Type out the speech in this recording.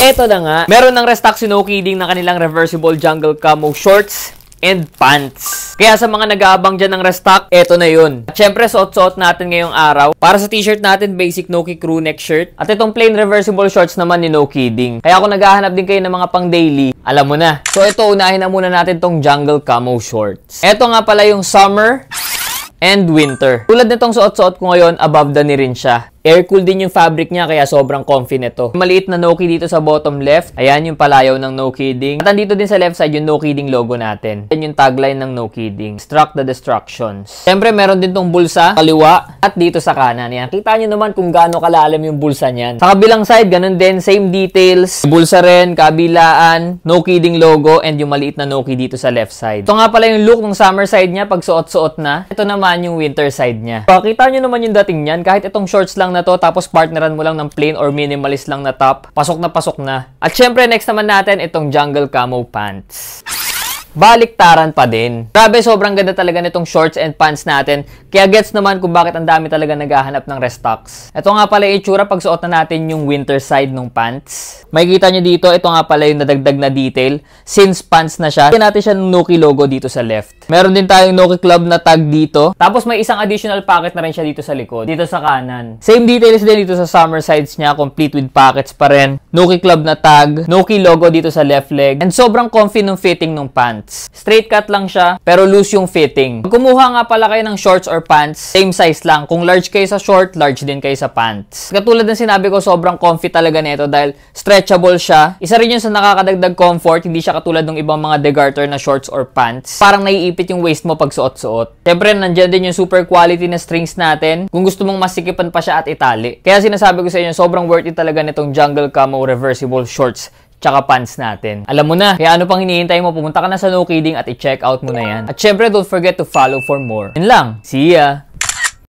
Eto na nga, meron ng restock si No Kidding na kanilang reversible jungle camo shorts and pants. Kaya sa mga nag-aabang dyan ng restock, eto na yun. At syempre, suot-suot natin ngayong araw. Para sa t-shirt natin, basic Noki crew neck shirt. At itong plain reversible shorts naman ni No Kidding. Kaya kung naghahanap din kayo ng mga pang daily, alam mo na. So ito, unahin na muna natin tong jungle camo shorts. Eto nga pala yung summer and winter. Tulad nitong suot-suot ko ngayon, above the knee rin siya. Air-cool din yung fabric niya kaya sobrang comfy nito. Maliit na Noki dito sa bottom left. Ayan yung palayaw ng No Kidding. At andito din sa left side yung No Kidding logo natin. Yan yung tagline ng No Kidding. Struck the destructions. Siyempre meron din tong bulsa kaliwa at dito sa kanan. Yan. Kita nyo naman kung gaano kalalim yung bulsa niyan. Sa kabilang side, ganun din. Same details. Bulsa rin, kabilaan, No Kidding logo, and yung maliit na Noki dito sa left side. Ito nga pala yung look ng summer side niya pag suot-suot na. Ito naman yung winter side niya. Kita nyo naman yung dating niyan. Kahit itong shorts lang na to, tapos partneran mo lang ng plain or minimalist lang na top, pasok na pasok na. At syempre, next naman natin itong jungle camo pants. Baliktaran pa din. Grabe, sobrang ganda talaga nitong shorts and pants natin. Kaya gets naman kung bakit ang dami talaga naghahanap ng restocks. Ito nga pala yung itsura pag suot na natin yung winter side ng pants. Makikita nyo dito, ito nga pala yung nadagdag na detail. Since pants na siya, natin siya ng Noki logo dito sa left. Meron din tayong Noki Club na tag dito. Tapos may isang additional pocket na rin siya dito sa likod. Dito sa kanan. Same details din dito sa summer sides niya. Complete with pockets pa rin. Noki Club na tag. Noki logo dito sa left leg. And sobrang comfy ng fitting ng pants. Straight cut lang siya, pero loose yung fitting. Pag kumuha nga pala kayo ng shorts or pants, same size lang. Kung large kayo sa short, large din kayo sa pants. Katulad ng sinabi ko, sobrang comfy talaga nito dahil stretchable siya. Isa rin yun sa nakakadagdag comfort, hindi siya katulad ng ibang mga degarter na shorts or pants. Parang naiipit yung waist mo pag suot-suot. Siyempre, nandyan din yung super quality na strings natin. Kung gusto mong masikipan pa siya at itali. Kaya sinasabi ko sa inyo, sobrang worth it talaga nitong jungle camo reversible shorts tsaka pants natin. Alam mo na, kaya ano pang hinihintay mo, pumunta ka na sa No Kidding at i-check out mo na yan. At syempre, don't forget to follow for more. Yun lang. See ya!